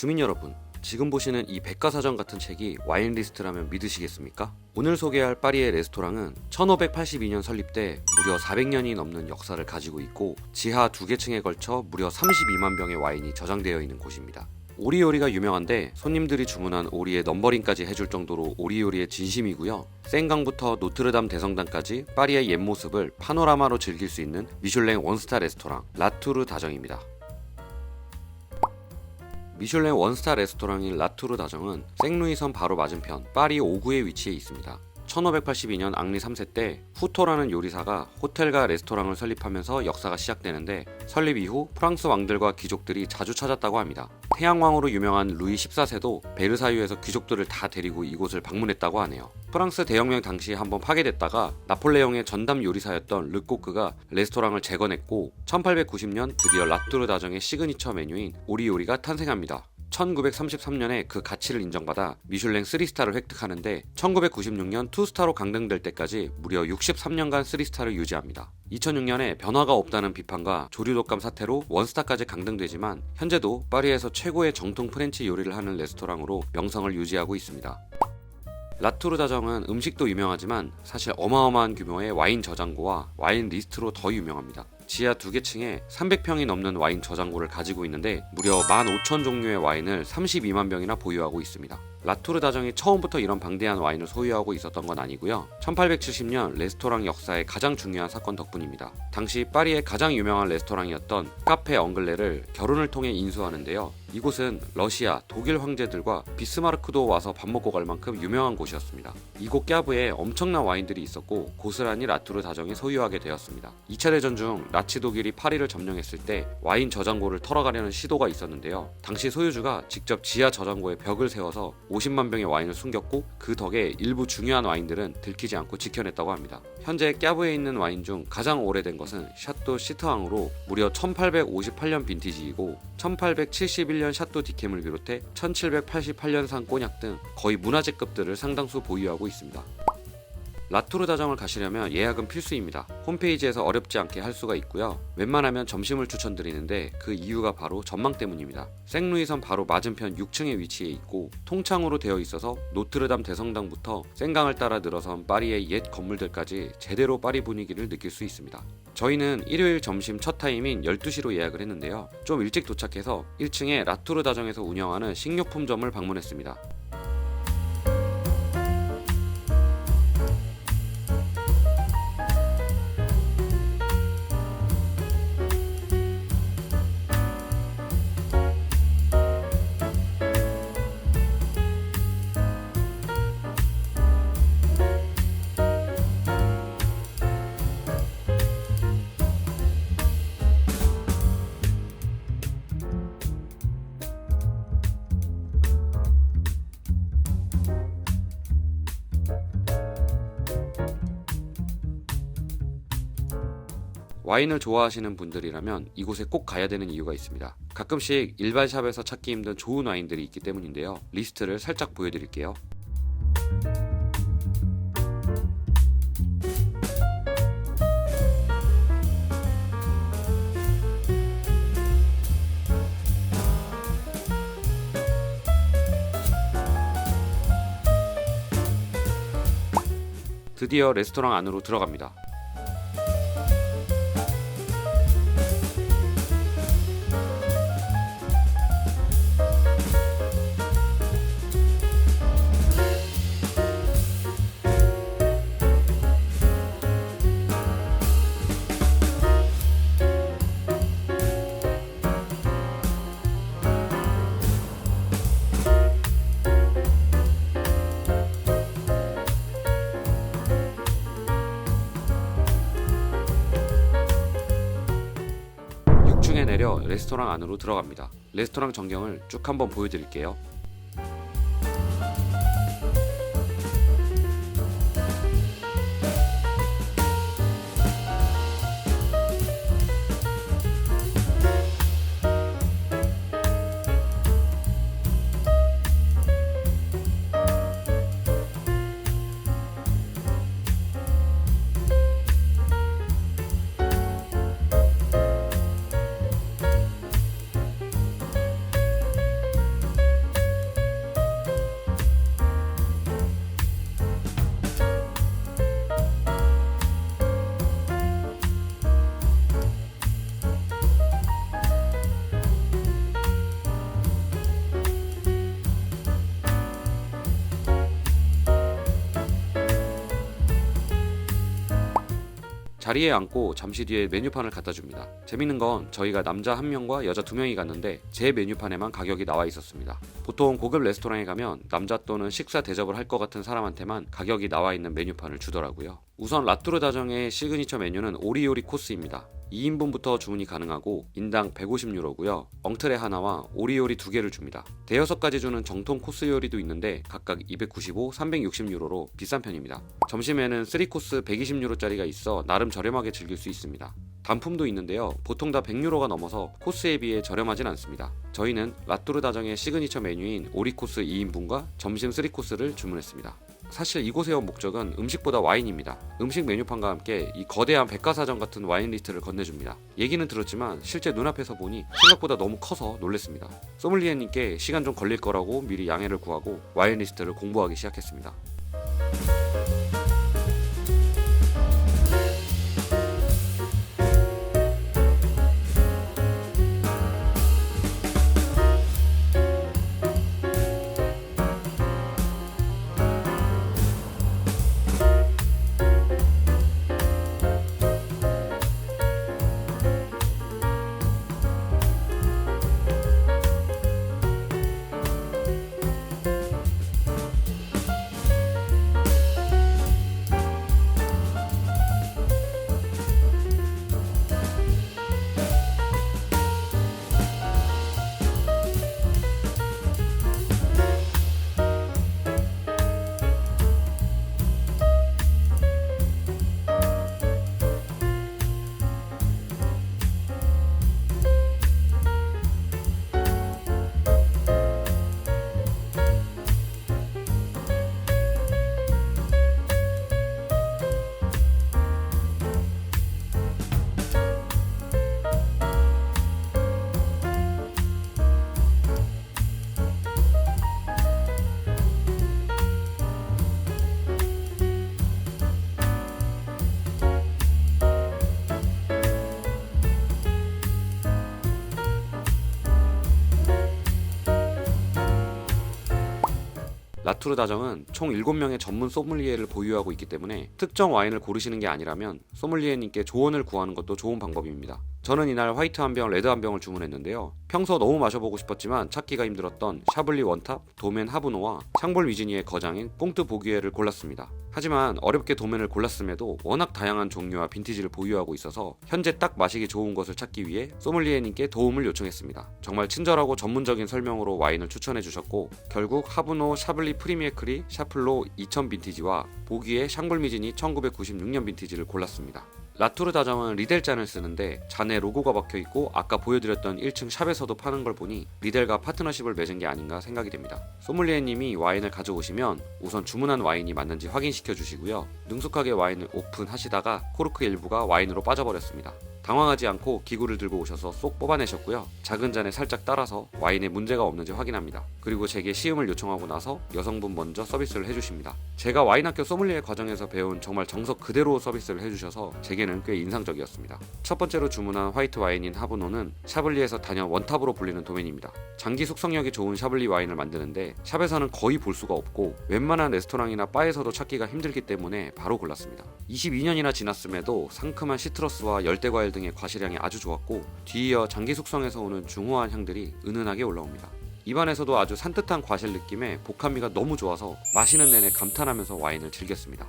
주민 여러분, 지금 보시는 이 백과사전 같은 책이 와인 리스트라면 믿으시겠습니까? 오늘 소개할 파리의 레스토랑은 1582년 설립돼 무려 400년이 넘는 역사를 가지고 있고 지하 2개 층에 걸쳐 무려 32만 병의 와인이 저장되어 있는 곳입니다. 오리 요리가 유명한데 손님들이 주문한 오리의 넘버링까지 해줄 정도로 오리 요리의 진심이고요. 생강부터 노트르담 대성당까지 파리의 옛 모습을 파노라마로 즐길 수 있는 미슐랭 원스타 레스토랑 라투르 다정입니다. 미슐랭 원스타 레스토랑인 라투르 다정은 생루이선 바로 맞은편 파리 5구에 위치해 있습니다. 1582년 앙리 3세 때 후토라는 요리사가 호텔과 레스토랑을 설립하면서 역사가 시작되는데 설립 이후 프랑스 왕들과 귀족들이 자주 찾았다고 합니다. 태양왕으로 유명한 루이 14세도 베르사유에서 귀족들을 다 데리고 이곳을 방문했다고 하네요. 프랑스 대혁명 당시 한번 파괴됐다가 나폴레옹의 전담 요리사였던 르꼬크가 레스토랑을 재건했고 1890년 드디어 라투르 다정의 시그니처 메뉴인 오리 요리가 탄생합니다. 1933년에 그 가치를 인정받아 미슐랭 3스타를 획득하는데 1996년 2스타로 강등될 때까지 무려 63년간 3스타를 유지합니다. 2006년에 변화가 없다는 비판과 조류독감 사태로 원스타까지 강등되지만 현재도 파리에서 최고의 정통 프렌치 요리를 하는 레스토랑으로 명성을 유지하고 있습니다. 라투르 다정은 음식도 유명하지만 사실 어마어마한 규모의 와인 저장고와 와인 리스트로 더 유명합니다. 지하 2개 층에 300평이 넘는 와인 저장고를 가지고 있는데 무려 15,000 종류의 와인을 32만 병이나 보유하고 있습니다. 라투르 다정이 처음부터 이런 방대한 와인을 소유하고 있었던 건 아니고요. 1870년 레스토랑 역사의 가장 중요한 사건 덕분입니다. 당시 파리의 가장 유명한 레스토랑이었던 카페 엉글레를 결혼을 통해 인수하는데요. 이곳은 러시아, 독일 황제들과 비스마르크도 와서 밥 먹고 갈 만큼 유명한 곳이었습니다. 이곳 꺄브에 엄청난 와인들이 있었고 고스란히 라투르 다정이 소유하게 되었습니다. 2차 대전 중 나치 독일이 파리를 점령했을 때 와인 저장고를 털어가려는 시도가 있었는데요. 당시 소유주가 직접 지하 저장고에 벽을 세워서 50만 병의 와인을 숨겼고 그 덕에 일부 중요한 와인들은 들키지 않고 지켜냈다고 합니다. 현재 꺄브에 있는 와인 중 가장 오래된 것은 샤또 시트앙으로 무려 1858년 빈티지이고 1871년 샤또 디캠을 비롯해 1788년산 꼬냑 등 거의 문화재급들을 상당수 보유하고 있습니다. 라투르 다정을 가시려면 예약은 필수입니다. 홈페이지에서 어렵지 않게 할 수가 있고요. 웬만하면 점심을 추천드리는데 그 이유가 바로 전망 때문입니다. 생루이선 바로 맞은편 6층에 위치해 있고 통창으로 되어 있어서 노트르담 대성당부터 생강을 따라 늘어선 파리의 옛 건물들까지 제대로 파리 분위기를 느낄 수 있습니다. 저희는 일요일 점심 첫 타임인 12시로 예약을 했는데요. 좀 일찍 도착해서 1층에 라투르 다정에서 운영하는 식료품점을 방문했습니다. 와인을 좋아하시는 분들이라면 이곳에 꼭 가야 되는 이유가 있습니다. 가끔씩 일반 샵에서 찾기 힘든 좋은 와인들이 있기 때문인데요. 리스트를 살짝 보여드릴게요. 드디어 레스토랑 안으로 들어갑니다. 층에 내려 레스토랑 안으로 들어갑니다. 레스토랑 전경을 쭉 한번 보여드릴게요. 자리에 앉고 잠시 뒤에 메뉴판을 갖다 줍니다. 재밌는 건 저희가 남자 1명과 여자 2명이 갔는데 제 메뉴판에만 가격이 나와 있었습니다. 보통 고급 레스토랑에 가면 남자 또는 식사 대접을 할 것 같은 사람한테만 가격이 나와 있는 메뉴판을 주더라고요. 우선 라뚜르 다정의 시그니처 메뉴는 오리요리 코스입니다. 2인분부터 주문이 가능하고 인당 150유로고요. 엉트레 하나와 오리요리 2개를 줍니다. 대여섯 가지 주는 정통 코스 요리도 있는데 각각 295, 360유로로 비싼 편입니다. 점심에는 3코스 120유로짜리가 있어 나름 저렴하게 즐길 수 있습니다. 단품도 있는데요. 보통 다 100유로가 넘어서 코스에 비해 저렴하진 않습니다. 저희는 라뚜르 다정의 시그니처 메뉴인 오리코스 2인분과 점심 3코스를 주문했습니다. 사실 이곳에 온 목적은 음식보다 와인입니다. 음식 메뉴판과 함께 이 거대한 백과사전 같은 와인 리스트를 건네줍니다. 얘기는 들었지만 실제 눈앞에서 보니 생각보다 너무 커서 놀랬습니다. 소믈리에님께 시간 좀 걸릴 거라고 미리 양해를 구하고 와인 리스트를 공부하기 시작했습니다. 라투르 다정은 총 7명의 전문 소믈리에를 보유하고 있기 때문에 특정 와인을 고르시는 게 아니라면 소믈리에님께 조언을 구하는 것도 좋은 방법입니다. 저는 이날 화이트 한 병, 레드 한 병을 주문했는데요. 평소 너무 마셔보고 싶었지만 찾기가 힘들었던 샤블리 원탑, 도멘 하브노와 샹볼 위즈니의 거장인 꽁트 보기에를 골랐습니다. 하지만 어렵게 도멘을 골랐음에도 워낙 다양한 종류와 빈티지를 보유하고 있어서 현재 딱 마시기 좋은 것을 찾기 위해 소믈리에님께 도움을 요청했습니다. 정말 친절하고 전문적인 설명으로 와인을 추천해 주셨고 결국 하브노 샤블리 프리미에크리 샤플로 2000 빈티지와 보기에 샹볼 위즈니 1996년 빈티지를 골랐습니다. 라투르 다정은 리델 잔을 쓰는데 잔에 로고가 박혀있고 아까 보여드렸던 1층 샵에서도 파는 걸 보니 리델과 파트너십을 맺은 게 아닌가 생각이 됩니다. 소믈리에님이 와인을 가져오시면 우선 주문한 와인이 맞는지 확인시켜 주시고요. 능숙하게 와인을 오픈하시다가 코르크 일부가 와인으로 빠져버렸습니다. 당황하지 않고 기구를 들고 오셔서 쏙 뽑아내셨고요. 작은 잔에 살짝 따라서 와인에 문제가 없는지 확인합니다. 그리고 제게 시음을 요청하고 나서 여성분 먼저 서비스를 해주십니다. 제가 와인학교 소믈리에 과정에서 배운 정말 정석 그대로 서비스를 해주셔서 제게는 꽤 인상적이었습니다. 첫 번째로 주문한 화이트 와인인 하브노는 샤블리에서 단연 원탑으로 불리는 도멘입니다. 장기 숙성력이 좋은 샤블리 와인을 만드는데 샵에서는 거의 볼 수가 없고 웬만한 레스토랑이나 바에서도 찾기가 힘들기 때문에 바로 골랐습니다. 22년이나 지났음에도 상큼한 시트러스와 열대과일 등의 과실향이 아주 좋았고 뒤이어 장기 숙성에서 오는 중후한 향들이 은은하게 올라옵니다. 입안에서도 아주 산뜻한 과실 느낌에 복합미가 너무 좋아서 마시는 내내 감탄하면서 와인을 즐겼습니다.